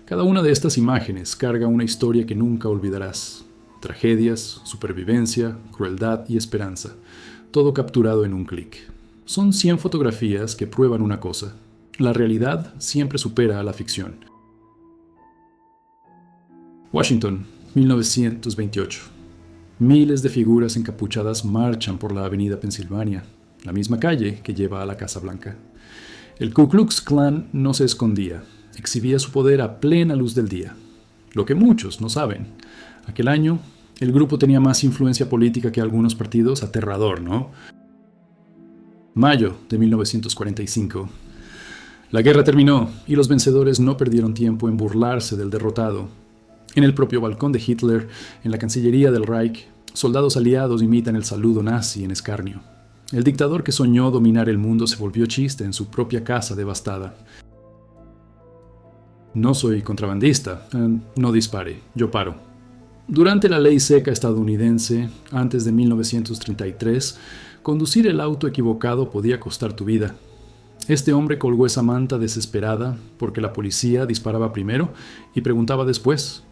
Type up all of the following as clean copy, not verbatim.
Cada una de estas imágenes carga una historia que nunca olvidarás. Tragedias, supervivencia, crueldad y esperanza. Todo capturado en un clic. Son 100 fotografías que prueban una cosa. La realidad siempre supera a la ficción. Washington, 1928. Miles de figuras encapuchadas marchan por la avenida Pensilvania, la misma calle que lleva a la Casa Blanca. El Ku Klux Klan no se escondía, exhibía su poder a plena luz del día. Lo que muchos no saben. Aquel año, el grupo tenía más influencia política que algunos partidos. Aterrador, ¿no? Mayo de 1945. La guerra terminó y los vencedores no perdieron tiempo en burlarse del derrotado. En el propio balcón de Hitler, en la Cancillería del Reich, soldados aliados imitan el saludo nazi en escarnio. El dictador que soñó dominar el mundo se volvió chiste en su propia casa devastada. No soy contrabandista. No dispare, yo paro. Durante la ley seca estadounidense, antes de 1933, conducir el auto equivocado podía costar tu vida. Este hombre colgó esa manta desesperada porque la policía disparaba primero y preguntaba después.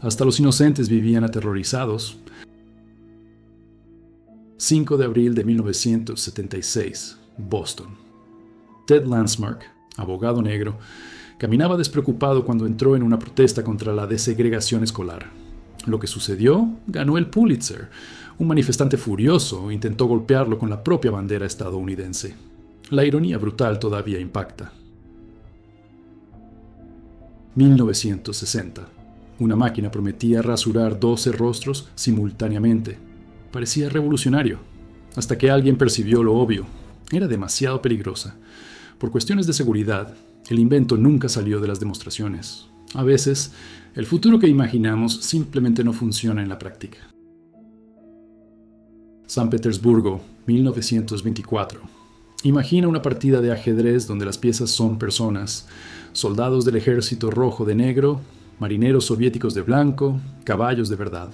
Hasta los inocentes vivían aterrorizados. 5 de abril de 1976, Boston. Ted Landsmark, abogado negro, caminaba despreocupado cuando entró en una protesta contra la desegregación escolar. Lo que sucedió ganó el Pulitzer. Un manifestante furioso intentó golpearlo con la propia bandera estadounidense. La ironía brutal todavía impacta. 1960. Una máquina prometía rasurar 12 rostros simultáneamente. Parecía revolucionario, hasta que alguien percibió lo obvio. Era demasiado peligrosa. Por cuestiones de seguridad, el invento nunca salió de las demostraciones. A veces, el futuro que imaginamos simplemente no funciona en la práctica. San Petersburgo, 1924. Imagina una partida de ajedrez donde las piezas son personas, soldados del ejército rojo de negro, marineros soviéticos de blanco, caballos de verdad.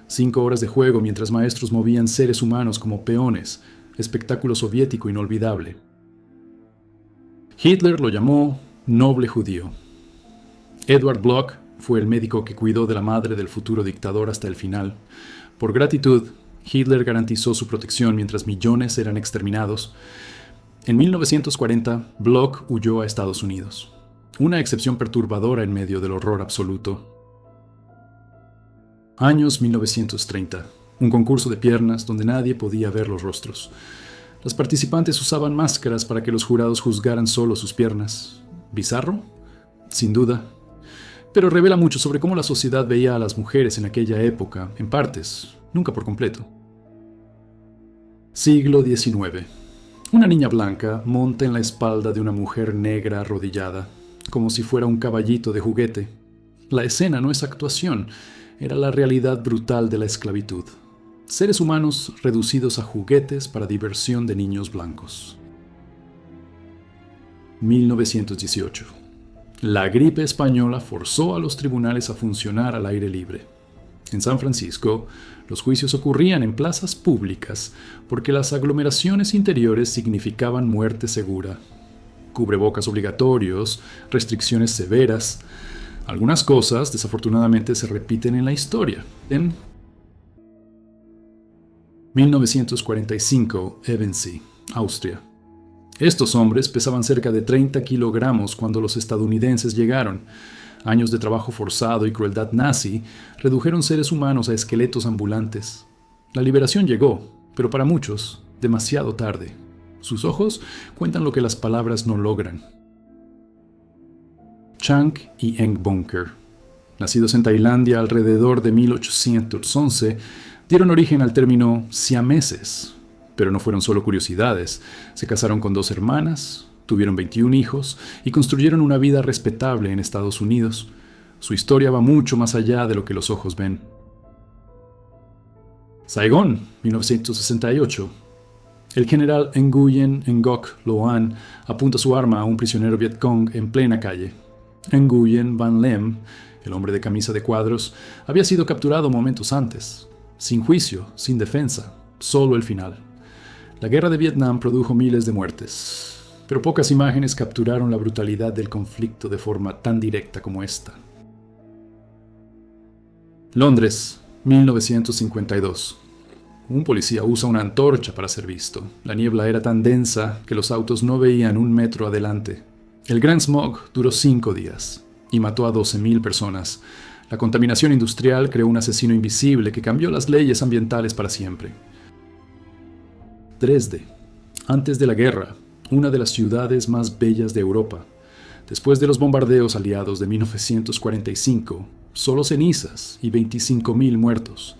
5 horas de juego mientras maestros movían seres humanos como peones, espectáculo soviético inolvidable. Hitler lo llamó noble judío. Edward Bloch fue el médico que cuidó de la madre del futuro dictador hasta el final. Por gratitud, Hitler garantizó su protección mientras millones eran exterminados. En 1940, Bloch huyó a Estados Unidos. Una excepción perturbadora en medio del horror absoluto. Años 1930. Un concurso de piernas donde nadie podía ver los rostros. Las participantes usaban máscaras para que los jurados juzgaran solo sus piernas. ¿Bizarro? Sin duda. Pero revela mucho sobre cómo la sociedad veía a las mujeres en aquella época, en partes, nunca por completo. Siglo XIX. Una niña blanca monta en la espalda de una mujer negra arrodillada, como si fuera un caballito de juguete. La escena no es actuación, era la realidad brutal de la esclavitud. Seres humanos reducidos a juguetes para diversión de niños blancos. 1918. La gripe española forzó a los tribunales a funcionar al aire libre. En San Francisco, los juicios ocurrían en plazas públicas porque las aglomeraciones interiores significaban muerte segura. Cubrebocas obligatorios, restricciones severas. Algunas cosas, desafortunadamente, se repiten en la historia. En 1945, Ebensee, Austria. Estos hombres pesaban cerca de 30 kilogramos cuando los estadounidenses llegaron. Años de trabajo forzado y crueldad nazi redujeron seres humanos a esqueletos ambulantes. La liberación llegó, pero para muchos, demasiado tarde. Sus ojos cuentan lo que las palabras no logran. Chang y Eng Bunker, nacidos en Tailandia alrededor de 1811, dieron origen al término siameses. Pero no fueron solo curiosidades. Se casaron con 2 hermanas, tuvieron 21 hijos y construyeron una vida respetable en Estados Unidos. Su historia va mucho más allá de lo que los ojos ven. Saigón, 1968. El general Nguyen Ngoc Loan apunta su arma a un prisionero Vietcong en plena calle. Nguyen Van Lem, el hombre de camisa de cuadros, había sido capturado momentos antes. Sin juicio, sin defensa, solo el final. La guerra de Vietnam produjo miles de muertes, pero pocas imágenes capturaron la brutalidad del conflicto de forma tan directa como esta. Londres, 1952. Un policía usa una antorcha para ser visto. La niebla era tan densa que los autos no veían un metro adelante. El gran smog duró 5 días y mató a 12.000 personas. La contaminación industrial creó un asesino invisible que cambió las leyes ambientales para siempre. Dresde, antes de la guerra, una de las ciudades más bellas de Europa. Después de los bombardeos aliados de 1945, solo cenizas y 25.000 muertos.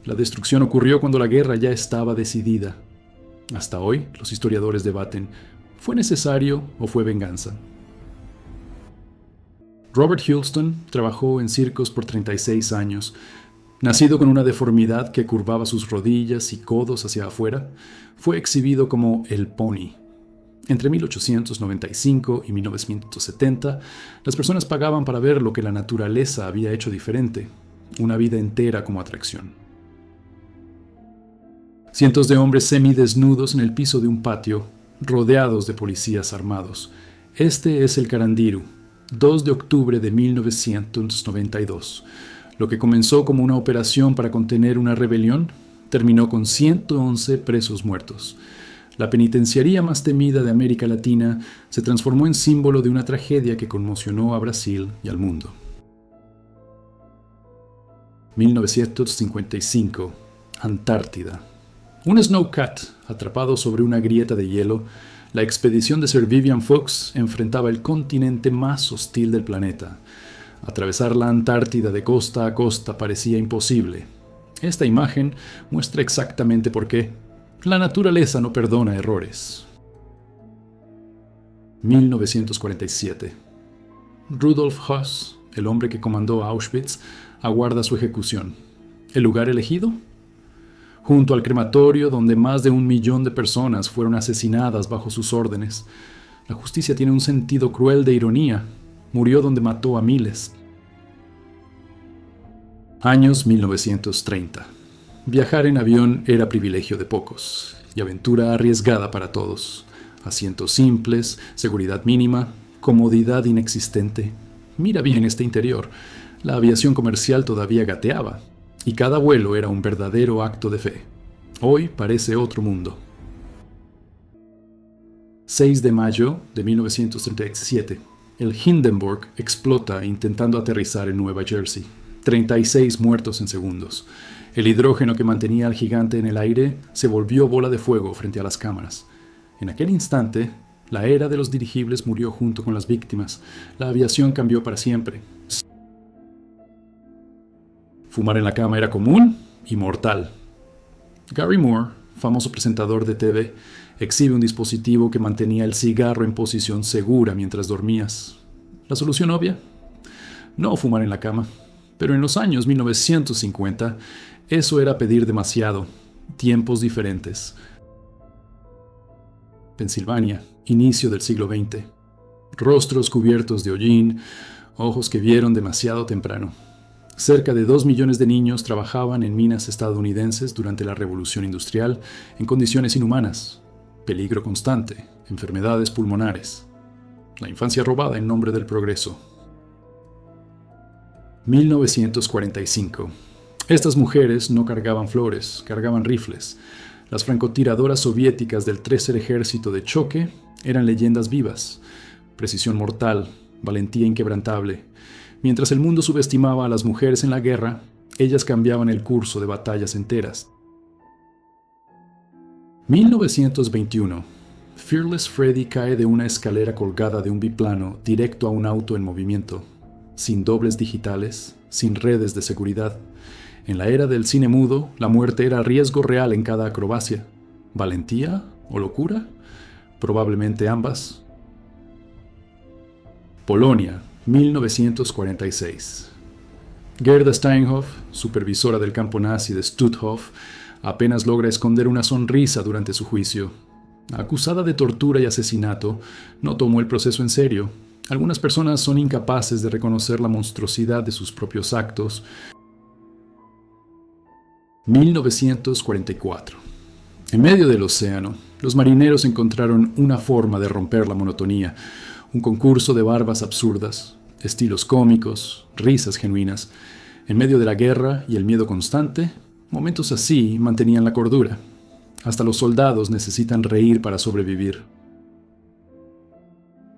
La destrucción ocurrió cuando la guerra ya estaba decidida. Hasta hoy, los historiadores debaten, ¿fue necesario o fue venganza? Robert Houlston trabajó en circos por 36 años. Nacido con una deformidad que curvaba sus rodillas y codos hacia afuera, fue exhibido como el Pony. Entre 1895 y 1970, las personas pagaban para ver lo que la naturaleza había hecho diferente, una vida entera como atracción. Cientos de hombres semidesnudos en el piso de un patio, rodeados de policías armados. Este es el Carandiru, 2 de octubre de 1992. Lo que comenzó como una operación para contener una rebelión, terminó con 111 presos muertos. La penitenciaría más temida de América Latina se transformó en símbolo de una tragedia que conmocionó a Brasil y al mundo. 1955. Antártida. Un snowcat atrapado sobre una grieta de hielo, la expedición de Sir Vivian Fox enfrentaba el continente más hostil del planeta. Atravesar la Antártida de costa a costa parecía imposible. Esta imagen muestra exactamente por qué. La naturaleza no perdona errores. 1947. Rudolf Höss, el hombre que comandó Auschwitz, aguarda su ejecución. ¿El lugar elegido? Junto al crematorio donde más de 1 millón de personas fueron asesinadas bajo sus órdenes. La justicia tiene un sentido cruel de ironía. Murió donde mató a miles. Años 1930. Viajar en avión era privilegio de pocos y aventura arriesgada para todos. Asientos simples, seguridad mínima, comodidad inexistente. Mira bien este interior. La aviación comercial todavía gateaba y cada vuelo era un verdadero acto de fe. Hoy parece otro mundo. 6 de mayo de 1937. El Hindenburg explota intentando aterrizar en Nueva Jersey. 36 muertos en segundos. El hidrógeno que mantenía al gigante en el aire se volvió bola de fuego frente a las cámaras. En aquel instante, la era de los dirigibles murió junto con las víctimas. La aviación cambió para siempre. Fumar en la cama era común y mortal. Gary Moore, famoso presentador de TV, exhibe un dispositivo que mantenía el cigarro en posición segura mientras dormías. ¿La solución obvia? No fumar en la cama. Pero en los años 1950, eso era pedir demasiado. Tiempos diferentes. Pensilvania, inicio del siglo XX. Rostros cubiertos de hollín, ojos que vieron demasiado temprano. Cerca de 2 millones de niños trabajaban en minas estadounidenses durante la Revolución Industrial en condiciones inhumanas. Peligro constante, enfermedades pulmonares. La infancia robada en nombre del progreso. 1945. Estas mujeres no cargaban flores, cargaban rifles. Las francotiradoras soviéticas del Tercer Ejército de Choque eran leyendas vivas. Precisión mortal, valentía inquebrantable. Mientras el mundo subestimaba a las mujeres en la guerra, ellas cambiaban el curso de batallas enteras. 1921. Fearless Freddy cae de una escalera colgada de un biplano directo a un auto en movimiento. Sin dobles digitales, sin redes de seguridad. En la era del cine mudo, la muerte era riesgo real en cada acrobacia. ¿Valentía o locura? Probablemente ambas. Polonia, 1946. Gerda Steinhoff, supervisora del campo nazi de Stutthof, apenas logra esconder una sonrisa durante su juicio. Acusada de tortura y asesinato, no tomó el proceso en serio. Algunas personas son incapaces de reconocer la monstruosidad de sus propios actos. 1944. En medio del océano, Los marineros encontraron una forma de romper la monotonía, un concurso de barbas absurdas, estilos cómicos, risas genuinas. En medio de la guerra y el miedo constante, momentos así mantenían la cordura. Hasta los soldados necesitan reír para sobrevivir.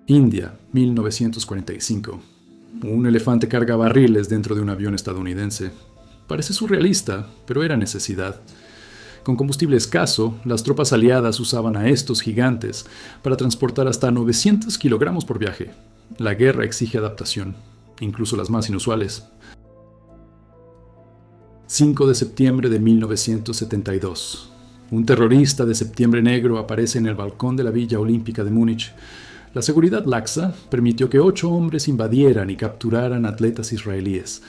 India, 1945. Un elefante carga barriles dentro de un avión estadounidense. Parece surrealista, pero era necesidad. Con combustible escaso, las tropas aliadas usaban a estos gigantes para transportar hasta 900 kilogramos por viaje. La guerra exige adaptación, incluso las más inusuales. 5 de septiembre de 1972. Un terrorista de Septiembre Negro aparece en el balcón de la Villa Olímpica de Múnich. La seguridad laxa permitió que 8 hombres invadieran y capturaran atletas israelíes.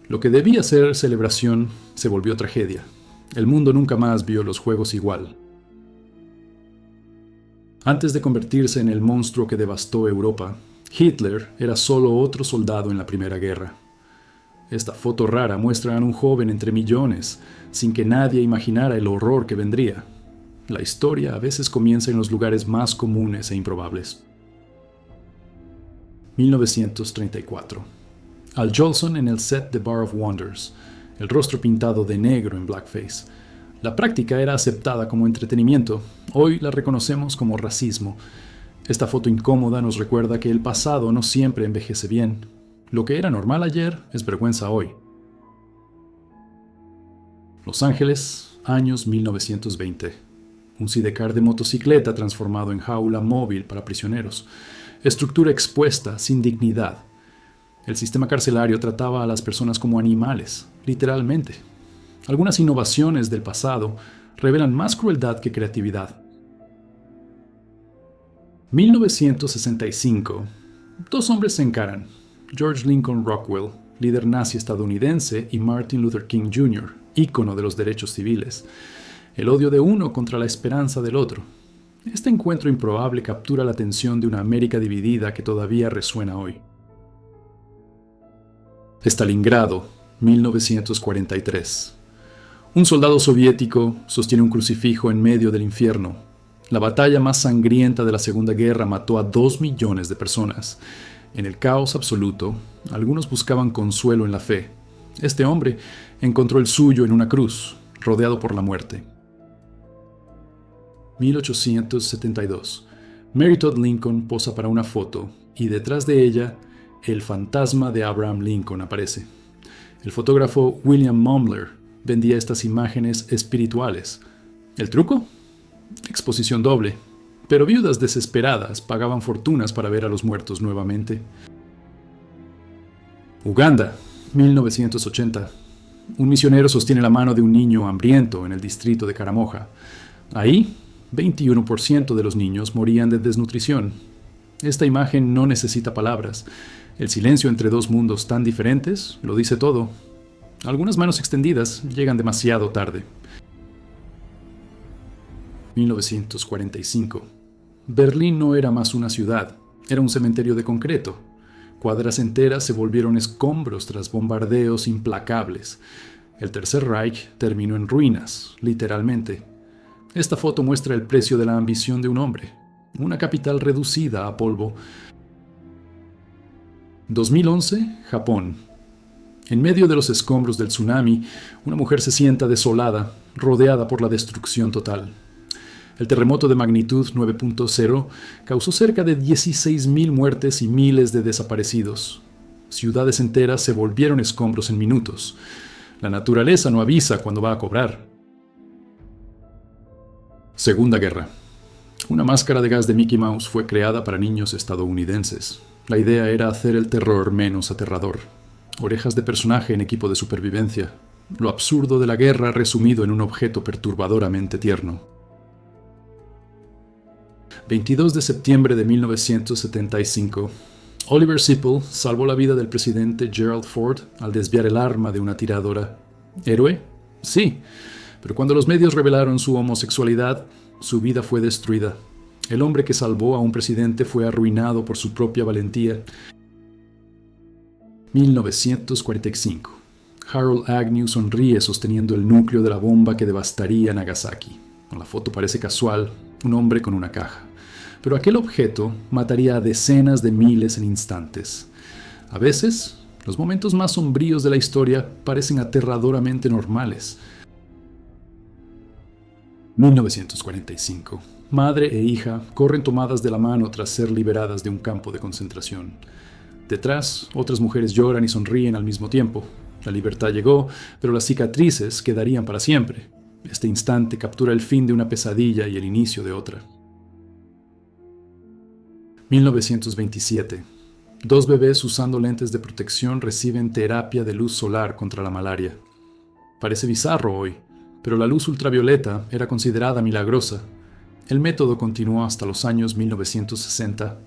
Lo que debía ser celebración se volvió tragedia. El mundo nunca más vio los juegos igual. Antes de convertirse en el monstruo que devastó Europa, Hitler era solo otro soldado en la Primera Guerra. Esta foto rara muestra a un joven entre millones, sin que nadie imaginara el horror que vendría. La historia a veces comienza en los lugares más comunes e improbables. 1934. Al Jolson en el set de Bar of Wonders, el rostro pintado de negro en blackface. La práctica era aceptada como entretenimiento, hoy la reconocemos como racismo. Esta foto incómoda nos recuerda que el pasado no siempre envejece bien. Lo que era normal ayer es vergüenza hoy. Los Ángeles, años 1920. Un sidecar de motocicleta transformado en jaula móvil para prisioneros. Estructura expuesta, sin dignidad. El sistema carcelario trataba a las personas como animales, literalmente. Algunas innovaciones del pasado revelan más crueldad que creatividad. 1965. 2 hombres se encaran. George Lincoln Rockwell, líder nazi estadounidense, y Martin Luther King Jr., ícono de los derechos civiles. El odio de uno contra la esperanza del otro. Este encuentro improbable captura la atención de una América dividida que todavía resuena hoy. Stalingrado, 1943. Un soldado soviético sostiene un crucifijo en medio del infierno. La batalla más sangrienta de la Segunda Guerra mató a 2 millones de personas. En el caos absoluto, algunos buscaban consuelo en la fe. Este hombre encontró el suyo en una cruz, rodeado por la muerte. 1872. Mary Todd Lincoln posa para una foto y detrás de ella, el fantasma de Abraham Lincoln aparece. El fotógrafo William Mumler vendía estas imágenes espirituales. ¿El truco? Exposición doble. Pero viudas desesperadas pagaban fortunas para ver a los muertos nuevamente. Uganda, 1980. Un misionero sostiene la mano de un niño hambriento en el distrito de Karamoja. Ahí, 21% de los niños morían de desnutrición. Esta imagen no necesita palabras. El silencio entre 2 mundos tan diferentes lo dice todo. Algunas manos extendidas llegan demasiado tarde. 1945. Berlín no era más una ciudad, era un cementerio de concreto. Cuadras enteras se volvieron escombros tras bombardeos implacables. El Tercer Reich terminó en ruinas, literalmente. Esta foto muestra el precio de la ambición de un hombre. Una capital reducida a polvo. 2011, Japón. En medio de los escombros del tsunami, una mujer se sienta desolada, rodeada por la destrucción total. El terremoto de magnitud 9.0 causó cerca de 16.000 muertes y miles de desaparecidos. Ciudades enteras se volvieron escombros en minutos. La naturaleza no avisa cuando va a cobrar. Segunda Guerra. Una máscara de gas de Mickey Mouse fue creada para niños estadounidenses. La idea era hacer el terror menos aterrador. Orejas de personaje en equipo de supervivencia. Lo absurdo de la guerra resumido en un objeto perturbadoramente tierno. 22 de septiembre de 1975. Oliver Sipple salvó la vida del presidente Gerald Ford al desviar el arma de una tiradora. ¿Héroe? Sí, pero cuando los medios revelaron su homosexualidad, su vida fue destruida. El hombre que salvó a un presidente fue arruinado por su propia valentía. 1945. Harold Agnew sonríe sosteniendo el núcleo de la bomba que devastaría Nagasaki. La foto parece casual, un hombre con una caja. Pero aquel objeto mataría a decenas de miles en instantes. A veces, los momentos más sombríos de la historia parecen aterradoramente normales. 1945. Madre e hija corren tomadas de la mano tras ser liberadas de un campo de concentración. Detrás, otras mujeres lloran y sonríen al mismo tiempo. La libertad llegó, pero las cicatrices quedarían para siempre. Este instante captura el fin de una pesadilla y el inicio de otra. 1927. Dos bebés usando lentes de protección reciben terapia de luz solar contra la malaria. Parece bizarro hoy, pero la luz ultravioleta era considerada milagrosa. El método continuó hasta los años 1960.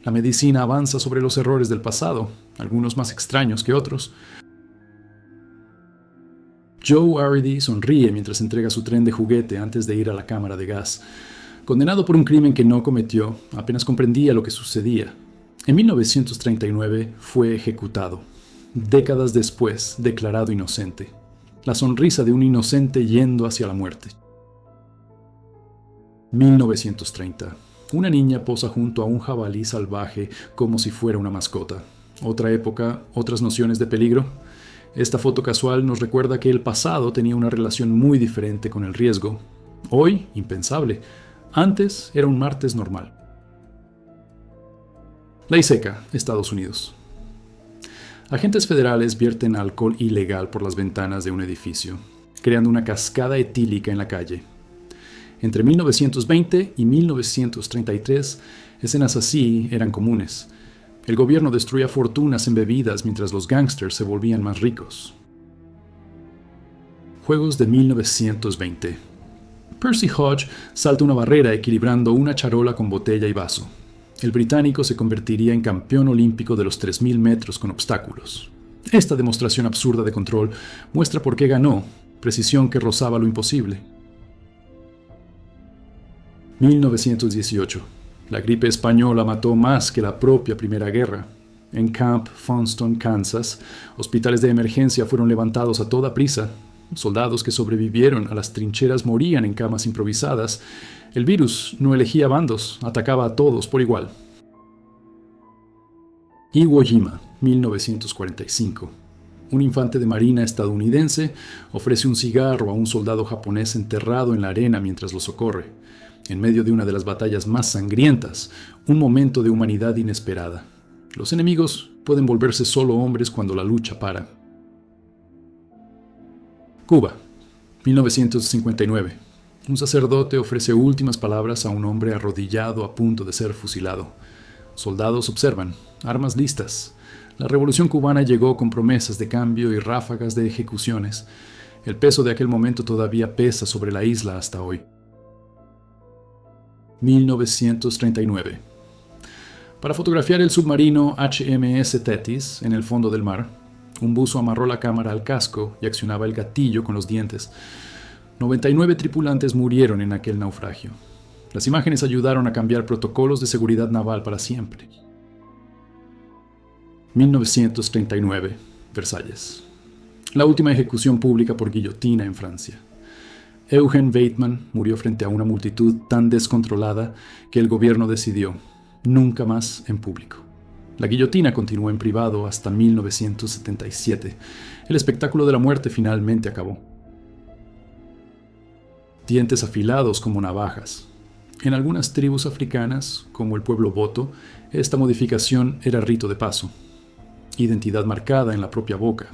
La medicina avanza sobre los errores del pasado, algunos más extraños que otros. Joe Arridy sonríe mientras entrega su tren de juguete antes de ir a la cámara de gas. Condenado por un crimen que no cometió, apenas comprendía lo que sucedía. En 1939 fue ejecutado. Décadas después, declarado inocente. La sonrisa de un inocente yendo hacia la muerte. 1930. Una niña posa junto a un jabalí salvaje como si fuera una mascota. Otra época, otras nociones de peligro. Esta foto casual nos recuerda que el pasado tenía una relación muy diferente con el riesgo. Hoy, impensable. Antes era un martes normal. Ley seca, Estados Unidos. Agentes federales vierten alcohol ilegal por las ventanas de un edificio, creando una cascada etílica en la calle. Entre 1920 y 1933, escenas así eran comunes. El gobierno destruía fortunas en bebidas mientras los gángsters se volvían más ricos. Juegos de 1920. Percy Hodge salta una barrera equilibrando una charola con botella y vaso. El británico se convertiría en campeón olímpico de los 3.000 metros con obstáculos. Esta demostración absurda de control muestra por qué ganó, precisión que rozaba lo imposible. 1918. La gripe española mató más que la propia Primera Guerra. En Camp Funston, Kansas, hospitales de emergencia fueron levantados a toda prisa. Soldados que sobrevivieron a las trincheras morían en camas improvisadas. El virus no elegía bandos, atacaba a todos por igual. Iwo Jima, 1945. Un infante de marina estadounidense ofrece un cigarro a un soldado japonés enterrado en la arena mientras lo socorre. En medio de una de las batallas más sangrientas, un momento de humanidad inesperada. Los enemigos pueden volverse solo hombres cuando la lucha para. Cuba, 1959. Un sacerdote ofrece últimas palabras a un hombre arrodillado a punto de ser fusilado. Soldados observan, armas listas. La revolución cubana llegó con promesas de cambio y ráfagas de ejecuciones. El peso de aquel momento todavía pesa sobre la isla hasta hoy. 1939. Para fotografiar el submarino HMS Thetis en el fondo del mar, un buzo amarró la cámara al casco y accionaba el gatillo con los dientes. 99 tripulantes murieron en aquel naufragio. Las imágenes ayudaron a cambiar protocolos de seguridad naval para siempre. 1939. Versalles. La última ejecución pública por guillotina en Francia. Eugen Weidmann murió frente a una multitud tan descontrolada que el gobierno decidió nunca más en público. La guillotina continuó en privado hasta 1977. El espectáculo de la muerte finalmente acabó. Dientes afilados como navajas. En algunas tribus africanas, como el pueblo Boto, esta modificación era rito de paso. Identidad marcada en la propia boca.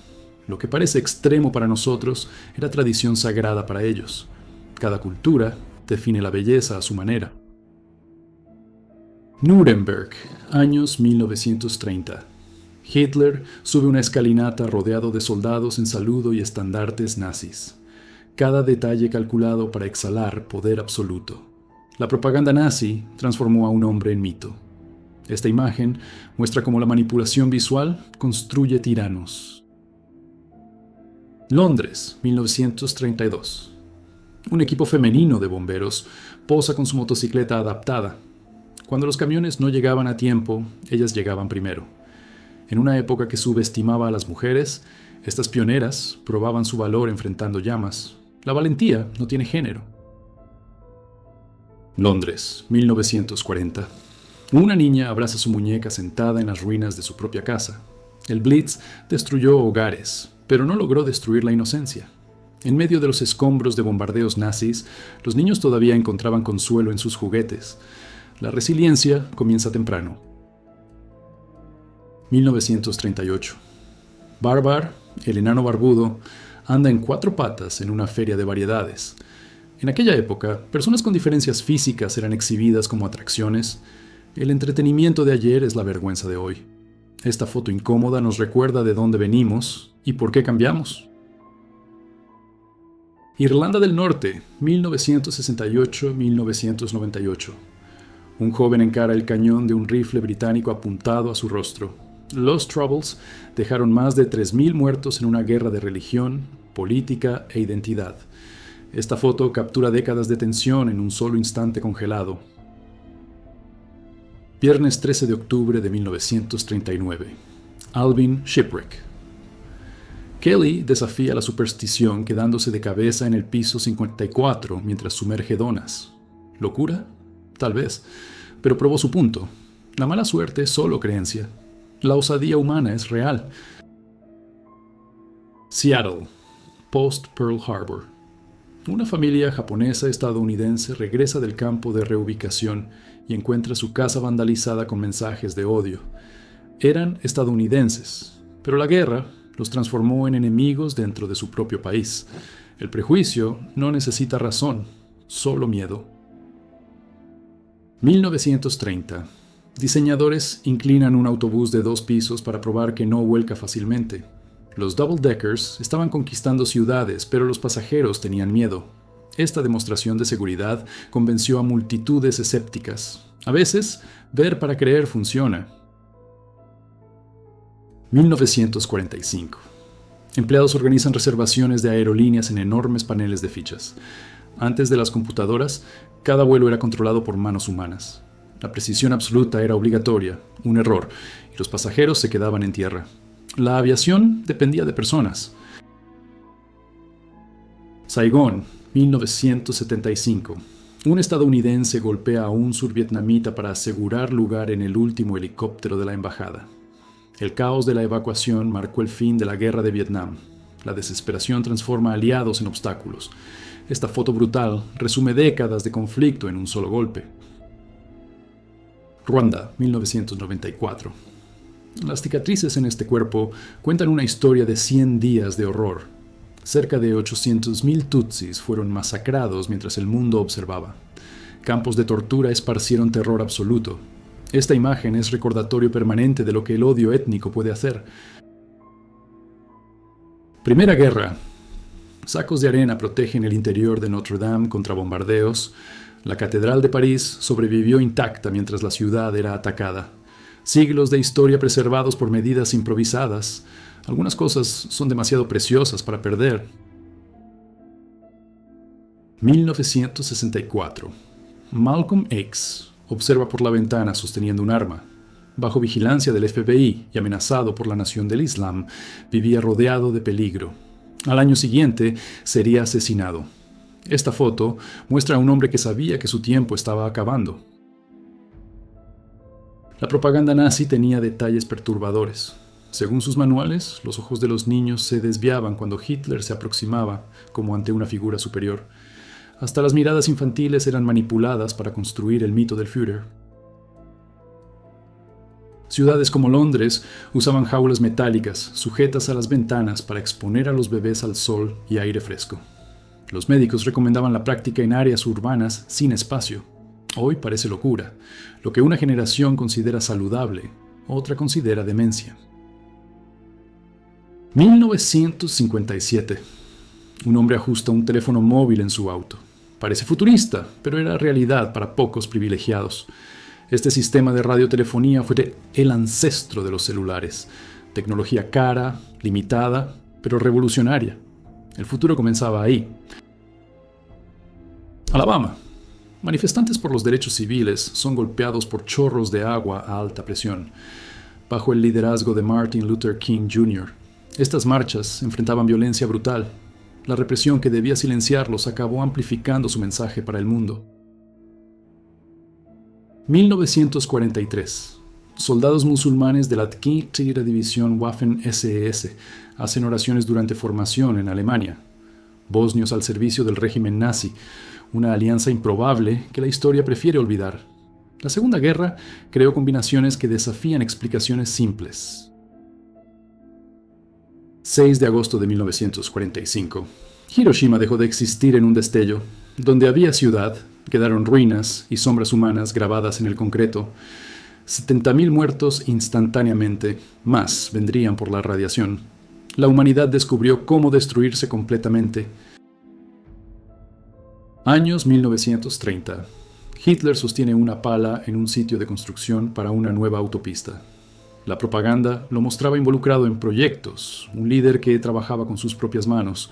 Lo que parece extremo para nosotros era tradición sagrada para ellos. Cada cultura define la belleza a su manera. Nuremberg, años 1930. Hitler sube una escalinata rodeado de soldados en saludo y estandartes nazis. Cada detalle calculado para exhalar poder absoluto. La propaganda nazi transformó a un hombre en mito. Esta imagen muestra cómo la manipulación visual construye tiranos. Londres, 1932. Un equipo femenino de bomberos posa con su motocicleta adaptada. Cuando los camiones no llegaban a tiempo, ellas llegaban primero. En una época que subestimaba a las mujeres, estas pioneras probaban su valor enfrentando llamas. La valentía no tiene género. Londres, 1940. Una niña abraza a su muñeca sentada en las ruinas de su propia casa. El Blitz destruyó hogares, pero no logró destruir la inocencia. En medio de los escombros de bombardeos nazis, los niños todavía encontraban consuelo en sus juguetes. La resiliencia comienza temprano. 1938. Barbar, el enano barbudo, anda en 4 patas en una feria de variedades. En aquella época, personas con diferencias físicas eran exhibidas como atracciones. El entretenimiento de ayer es la vergüenza de hoy. Esta foto incómoda nos recuerda de dónde venimos y por qué cambiamos. Irlanda del Norte, 1968-1998. Un joven encara el cañón de un rifle británico apuntado a su rostro. Los Troubles dejaron más de 3.000 muertos en una guerra de religión, política e identidad. Esta foto captura décadas de tensión en un solo instante congelado. Viernes 13 de octubre de 1939. Alvin Shipwreck. Kelly desafía la superstición quedándose de cabeza en el piso 54 mientras sumerge donas. ¿Locura? Tal vez, pero probó su punto. La mala suerte es solo creencia. La osadía humana es real. Seattle, post Pearl Harbor. Una familia japonesa-estadounidense regresa del campo de reubicación y encuentra su casa vandalizada con mensajes de odio. Eran estadounidenses, pero la guerra los transformó en enemigos dentro de su propio país. El prejuicio no necesita razón, solo miedo. 1930. Diseñadores inclinan un autobús de 2 pisos para probar que no vuelca fácilmente. Los double-deckers estaban conquistando ciudades, pero los pasajeros tenían miedo. Esta demostración de seguridad convenció a multitudes escépticas. A veces, ver para creer funciona. 1945. Empleados organizan reservaciones de aerolíneas en enormes paneles de fichas. Antes de las computadoras, cada vuelo era controlado por manos humanas. La precisión absoluta era obligatoria, un error, y los pasajeros se quedaban en tierra. La aviación dependía de personas. Saigón, 1975. Un estadounidense golpea a un survietnamita para asegurar lugar en el último helicóptero de la embajada. El caos de la evacuación marcó el fin de la guerra de Vietnam. La desesperación transforma aliados en obstáculos. Esta foto brutal resume décadas de conflicto en un solo golpe. Ruanda, 1994. Las cicatrices en este cuerpo cuentan una historia de 100 días de horror. Cerca de 800.000 tutsis fueron masacrados mientras el mundo observaba. Campos de tortura esparcieron terror absoluto. Esta imagen es recordatorio permanente de lo que el odio étnico puede hacer. Primera Guerra. Sacos de arena protegen el interior de Notre Dame contra bombardeos. La Catedral de París sobrevivió intacta mientras la ciudad era atacada. Siglos de historia preservados por medidas improvisadas. Algunas cosas son demasiado preciosas para perder. 1964. Malcolm X observa por la ventana sosteniendo un arma. Bajo vigilancia del FBI y amenazado por la Nación del Islam, vivía rodeado de peligro. Al año siguiente sería asesinado. Esta foto muestra a un hombre que sabía que su tiempo estaba acabando. La propaganda nazi tenía detalles perturbadores. Según sus manuales, los ojos de los niños se desviaban cuando Hitler se aproximaba, como ante una figura superior. Hasta las miradas infantiles eran manipuladas para construir el mito del Führer. Ciudades como Londres usaban jaulas metálicas sujetas a las ventanas para exponer a los bebés al sol y aire fresco. Los médicos recomendaban la práctica en áreas urbanas sin espacio. Hoy parece locura. Lo que una generación considera saludable, otra considera demencia. 1957. Un hombre ajusta un teléfono móvil en su auto. Parece futurista, pero era realidad para pocos privilegiados. Este sistema de radiotelefonía fue el ancestro de los celulares. Tecnología cara, limitada, pero revolucionaria. El futuro comenzaba ahí. Alabama. Manifestantes por los derechos civiles son golpeados por chorros de agua a alta presión, bajo el liderazgo de Martin Luther King Jr. Estas marchas enfrentaban violencia brutal. La represión que debía silenciarlos acabó amplificando su mensaje para el mundo. 1943. Soldados musulmanes de la 5ª División Waffen-SS hacen oraciones durante formación en Alemania. Bosnios al servicio del régimen nazi, una alianza improbable que la historia prefiere olvidar. La Segunda Guerra creó combinaciones que desafían explicaciones simples. 6 de agosto de 1945. Hiroshima dejó de existir en un destello. Donde había ciudad, quedaron ruinas y sombras humanas grabadas en el concreto. 70.000 muertos instantáneamente, más vendrían por la radiación. La humanidad descubrió cómo destruirse completamente. Años 1930. Hitler sostiene una pala en un sitio de construcción para una nueva autopista. La propaganda lo mostraba involucrado en proyectos, un líder que trabajaba con sus propias manos.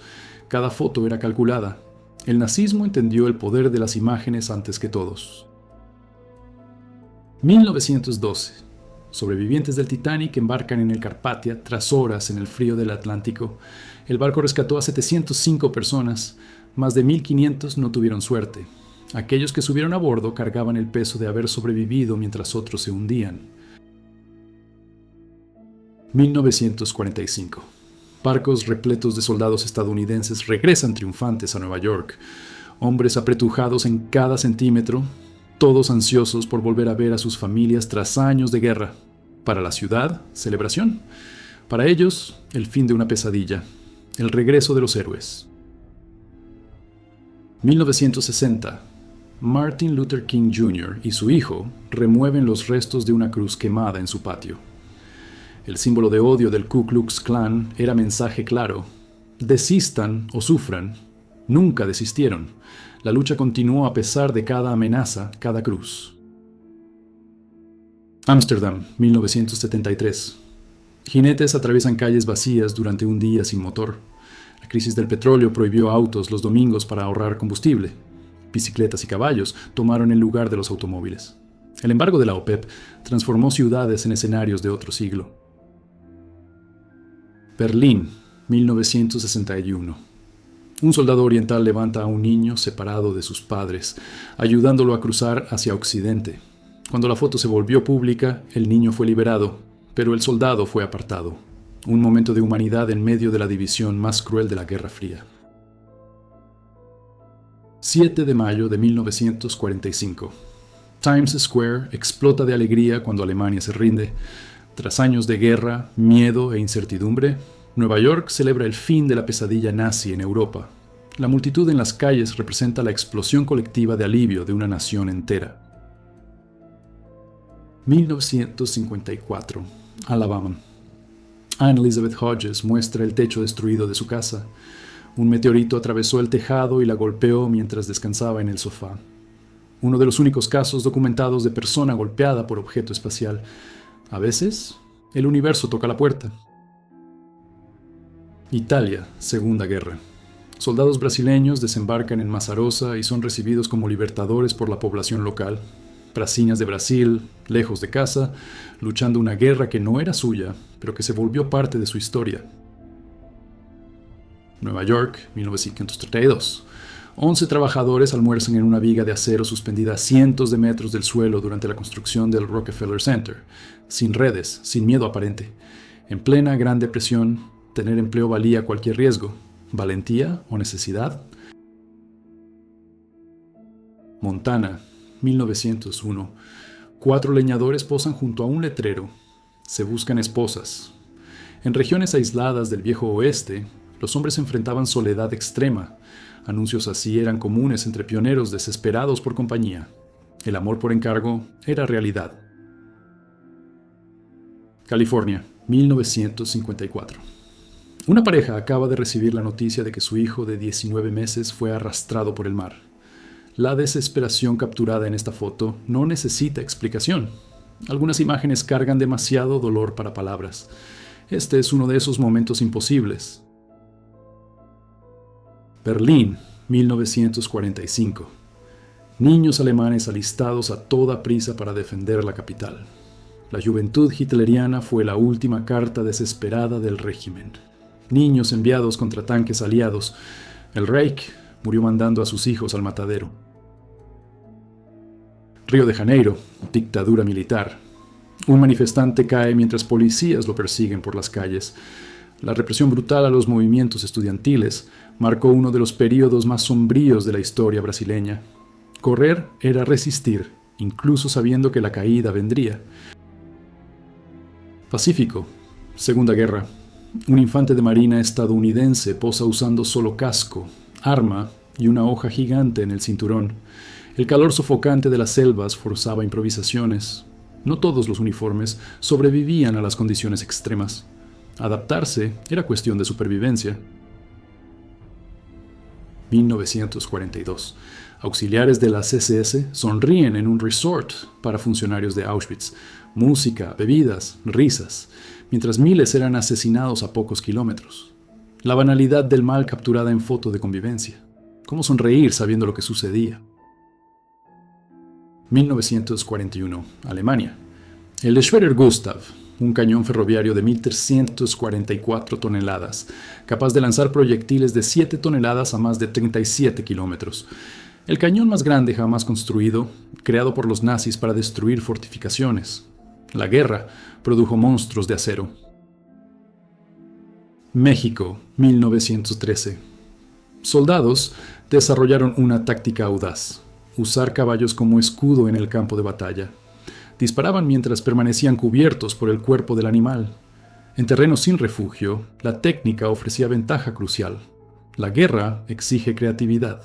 Cada foto era calculada. El nazismo entendió el poder de las imágenes antes que todos. 1912. Sobrevivientes del Titanic embarcan en el Carpathia tras horas en el frío del Atlántico. El barco rescató a 705 personas. Más de 1.500 no tuvieron suerte. Aquellos que subieron a bordo cargaban el peso de haber sobrevivido mientras otros se hundían. 1945. Barcos repletos de soldados estadounidenses regresan triunfantes a Nueva York. Hombres apretujados en cada centímetro, todos ansiosos por volver a ver a sus familias tras años de guerra. Para la ciudad, celebración. Para ellos, el fin de una pesadilla. El regreso de los héroes. 1960. Martin Luther King Jr. y su hijo remueven los restos de una cruz quemada en su patio. El símbolo de odio del Ku Klux Klan era mensaje claro. Desistan o sufran. Nunca desistieron. La lucha continuó a pesar de cada amenaza, cada cruz. Ámsterdam, 1973. Jinetes atraviesan calles vacías durante un día sin motor. La crisis del petróleo prohibió autos los domingos para ahorrar combustible. Bicicletas y caballos tomaron el lugar de los automóviles. El embargo de la OPEP transformó ciudades en escenarios de otro siglo. Berlín, 1961. Un soldado oriental levanta a un niño separado de sus padres, ayudándolo a cruzar hacia Occidente. Cuando la foto se volvió pública, el niño fue liberado, pero el soldado fue apartado. Un momento de humanidad en medio de la división más cruel de la Guerra Fría. 7 de mayo de 1945. Times Square explota de alegría cuando Alemania se rinde. Tras años de guerra, miedo e incertidumbre, Nueva York celebra el fin de la pesadilla nazi en Europa. La multitud en las calles representa la explosión colectiva de alivio de una nación entera. 1954. Alabama. Anne Elizabeth Hodges muestra el techo destruido de su casa. Un meteorito atravesó el tejado y la golpeó mientras descansaba en el sofá. Uno de los únicos casos documentados de persona golpeada por objeto espacial. A veces, el universo toca la puerta. Italia, Segunda Guerra. Soldados brasileños desembarcan en Mazzarosa y son recibidos como libertadores por la población local. Pracinhas de Brasil, lejos de casa, luchando una guerra que no era suya, pero que se volvió parte de su historia. Nueva York, 1932. 11 trabajadores almuerzan en una viga de acero suspendida a cientos de metros del suelo durante la construcción del Rockefeller Center, sin redes, sin miedo aparente. En plena Gran Depresión, tener empleo valía cualquier riesgo. ¿Valentía o necesidad? Montana, 1901. 4 leñadores posan junto a un letrero. Se buscan esposas. En regiones aisladas del viejo oeste, los hombres enfrentaban soledad extrema. Anuncios así eran comunes entre pioneros desesperados por compañía. El amor por encargo era realidad. California, 1954. Una pareja acaba de recibir la noticia de que su hijo de 19 meses fue arrastrado por el mar. La desesperación capturada en esta foto no necesita explicación. Algunas imágenes cargan demasiado dolor para palabras. Este es uno de esos momentos imposibles. Berlín, 1945. Niños alemanes alistados a toda prisa para defender la capital. La juventud hitleriana fue la última carta desesperada del régimen. Niños enviados contra tanques aliados. El Reich murió mandando a sus hijos al matadero. Río de Janeiro, dictadura militar. Un manifestante cae mientras policías lo persiguen por las calles. La represión brutal a los movimientos estudiantiles marcó uno de los períodos más sombríos de la historia brasileña. Correr era resistir, incluso sabiendo que la caída vendría. Pacífico, Segunda Guerra. Un infante de marina estadounidense posa usando solo casco, arma y una hoja gigante en el cinturón. El calor sofocante de las selvas forzaba improvisaciones. No todos los uniformes sobrevivían a las condiciones extremas. Adaptarse era cuestión de supervivencia. 1942. Auxiliares de la CSS sonríen en un resort para funcionarios de Auschwitz. Música, bebidas, risas, mientras miles eran asesinados a pocos kilómetros. La banalidad del mal capturada en foto de convivencia. ¿Cómo sonreír sabiendo lo que sucedía? 1941. Alemania. El Schwerer Gustav, un cañón ferroviario de 1.344 toneladas, capaz de lanzar proyectiles de 7 toneladas a más de 37 kilómetros. El cañón más grande jamás construido, creado por los nazis para destruir fortificaciones. La guerra produjo monstruos de acero. México, 1913. Soldados desarrollaron una táctica audaz: usar caballos como escudo en el campo de batalla. Disparaban mientras permanecían cubiertos por el cuerpo del animal. En terrenos sin refugio, la técnica ofrecía ventaja crucial. La guerra exige creatividad.